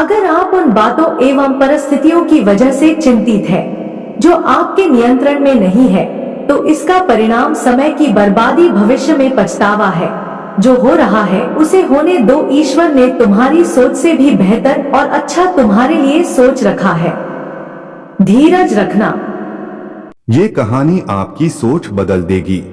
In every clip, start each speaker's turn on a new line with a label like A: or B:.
A: अगर आप उन बातों एवं परिस्थितियों की वजह से चिंतित है जो आपके नियंत्रण में नहीं है, तो इसका परिणाम समय की बर्बादी, भविष्य में पछतावा है। जो हो रहा है उसे होने दो। ईश्वर ने तुम्हारी सोच से भी बेहतर और अच्छा तुम्हारे लिए सोच रखा है। धीरज रखना।
B: ये कहानी आपकी सोच बदल देगी।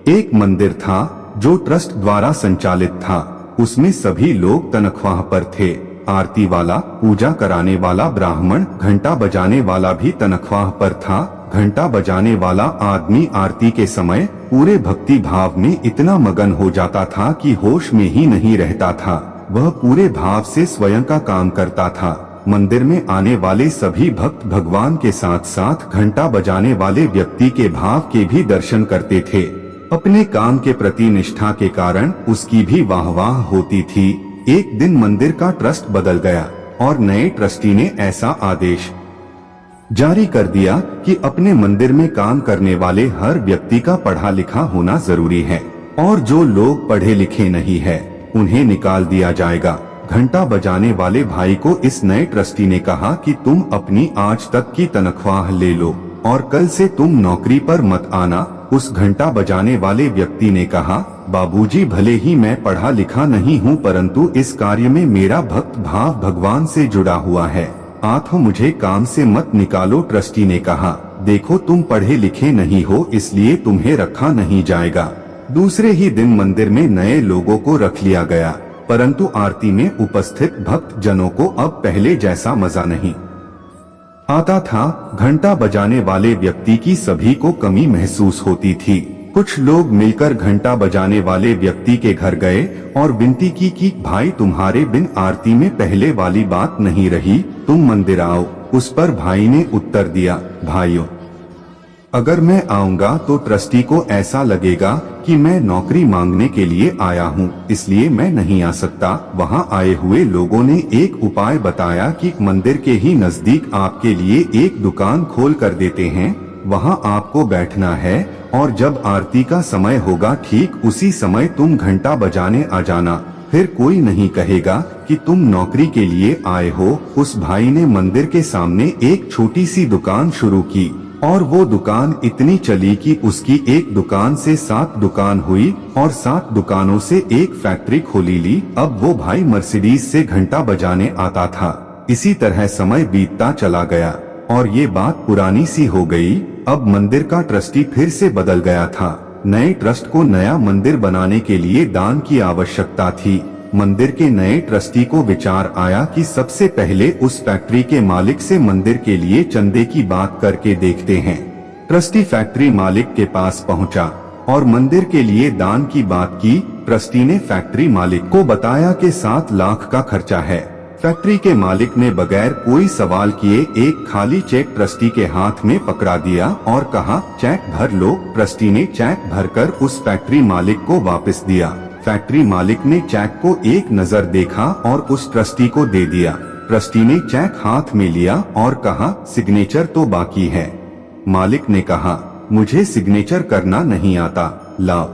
B: एक मंदिर था जो ट्रस्ट द्वारा संचालित था। उसमें सभी लोग तनख्वाह पर थे। आरती वाला, पूजा कराने वाला ब्राह्मण, घंटा बजाने वाला भी तनख्वाह पर था। घंटा बजाने वाला आदमी आरती के समय पूरे भक्ति भाव में इतना मगन हो जाता था कि होश में ही नहीं रहता था। वह पूरे भाव से स्वयं का काम करता था। मंदिर में आने वाले सभी भक्त भगवान के साथ साथ घंटा बजाने वाले व्यक्ति के भाव के भी दर्शन करते थे। अपने काम के प्रति निष्ठा के कारण उसकी भी वाहवाह होती थी। एक दिन मंदिर का ट्रस्ट बदल गया और नए ट्रस्टी ने ऐसा आदेश जारी कर दिया कि अपने मंदिर में काम करने वाले हर व्यक्ति का पढ़ा लिखा होना जरूरी है और जो लोग पढ़े लिखे नहीं है उन्हें निकाल दिया जाएगा। घंटा बजाने वाले भाई को इस नए ट्रस्टी ने कहा कि तुम अपनी आज तक की तनख्वाह ले लो और कल से तुम नौकरी पर मत आना। उस घंटा बजाने वाले व्यक्ति ने कहा, बाबूजी, भले ही मैं पढ़ा लिखा नहीं हूँ परंतु इस कार्य में मेरा भक्त भाव भगवान से जुड़ा हुआ है। आप मुझे काम से मत निकालो। ट्रस्टी ने कहा, देखो तुम पढ़े लिखे नहीं हो इसलिए तुम्हें रखा नहीं जाएगा। दूसरे ही दिन मंदिर में नए लोगों को रख लिया गया, परंतु आरती में उपस्थित भक्त जनों को अब पहले जैसा मजा नहीं आता था। घंटा बजाने वाले व्यक्ति की सभी को कमी महसूस होती थी। कुछ लोग मिलकर घंटा बजाने वाले व्यक्ति के घर गए और विनती की कि भाई, तुम्हारे बिन आरती में पहले वाली बात नहीं रही, तुम मंदिर आओ। उस पर भाई ने उत्तर दिया, भाइयों, अगर मैं आऊंगा तो ट्रस्टी को ऐसा लगेगा कि मैं नौकरी मांगने के लिए आया हूं, इसलिए मैं नहीं आ सकता। वहां आए हुए लोगों ने एक उपाय बताया कि मंदिर के ही नजदीक आपके लिए एक दुकान खोल कर देते हैं, वहां आपको बैठना है और जब आरती का समय होगा ठीक उसी समय तुम घंटा बजाने आ जाना, फिर कोई नहीं कहेगा कि तुम नौकरी के लिए आए हो। उस भाई ने मंदिर के सामने एक छोटी सी दुकान शुरू की और वो दुकान इतनी चली कि उसकी एक दुकान से 7 दुकान हुई और 7 दुकानों से एक फैक्ट्री खोली ली। अब वो भाई मर्सिडीज से घंटा बजाने आता था। इसी तरह समय बीतता चला गया और ये बात पुरानी सी हो गई। अब मंदिर का ट्रस्टी फिर से बदल गया था। नए ट्रस्ट को नया मंदिर बनाने के लिए दान की आवश्यकता थी। मंदिर के नए ट्रस्टी को विचार आया कि सबसे पहले उस फैक्ट्री के मालिक से मंदिर के लिए चंदे की बात करके देखते हैं। ट्रस्टी फैक्ट्री मालिक के पास पहुंचा और मंदिर के लिए दान की बात की। ट्रस्टी ने फैक्ट्री मालिक को बताया कि 7 लाख का खर्चा है। फैक्ट्री के मालिक ने बगैर कोई सवाल किए एक खाली चेक ट्रस्टी के हाथ में पकड़ा दिया और कहा, चेक भर लो। ट्रस्टी ने चेक भरकर उस फैक्ट्री मालिक को वापस दिया। फैक्ट्री मालिक ने चेक को एक नजर देखा और उस ट्रस्टी को दे दिया। ट्रस्टी ने चेक हाथ में लिया और कहा, सिग्नेचर तो बाकी है। मालिक ने कहा, मुझे सिग्नेचर करना नहीं आता, लाओ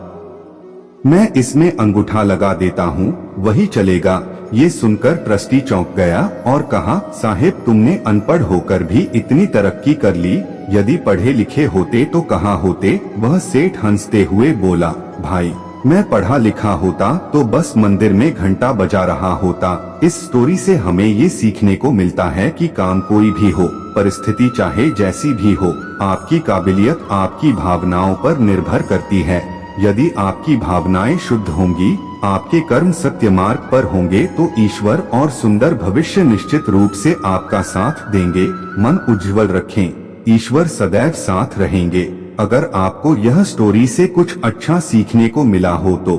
B: मैं इसमें अंगूठा लगा देता हूँ, वही चलेगा। ये सुनकर ट्रस्टी चौंक गया और कहा, साहिब, तुमने अनपढ़ होकर भी इतनी तरक्की कर ली, यदि पढ़े लिखे होते तो कहाँ होते। वह सेठ हंसते हुए बोला, भाई, मैं पढ़ा लिखा होता तो बस मंदिर में घंटा बजा रहा होता। इस स्टोरी से हमें ये सीखने को मिलता है कि काम कोई भी हो, परिस्थिति चाहे जैसी भी हो, आपकी काबिलियत आपकी भावनाओं पर निर्भर करती है। यदि आपकी भावनाएं शुद्ध होंगी, आपके कर्म सत्य मार्ग पर होंगे तो ईश्वर और सुंदर भविष्य निश्चित रूप से आपका साथ देंगे। मन उज्जवल रखें, ईश्वर सदैव साथ रहेंगे। अगर आपको यह स्टोरी से कुछ अच्छा सीखने को मिला हो तो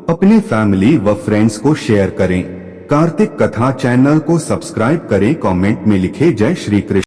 B: अपने फैमिली व फ्रेंड्स को शेयर करें। कार्तिक कथा चैनल को सब्सक्राइब करें। कमेंट में लिखे, जय श्री कृष्ण।